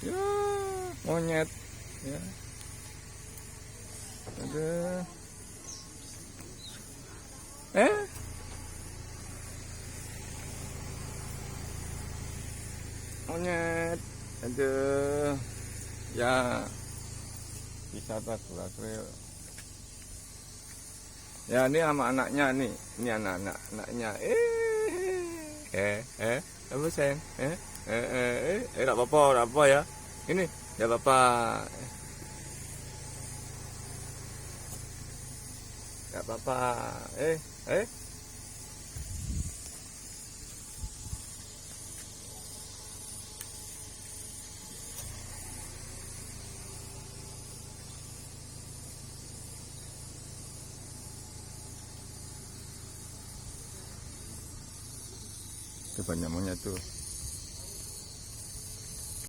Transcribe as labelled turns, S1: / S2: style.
S1: Ya, monyet. Ya. Ada. Monyet. Aduh. Ya. Wisata Gula Kreo. Ya, ini sama anaknya nih. Ini anak-anaknya. Apa sayang? Enggak apa-apa ya. Ini, enggak apa-apa. Enggak apa-apa. Eh. Itu banyak monyet tuh.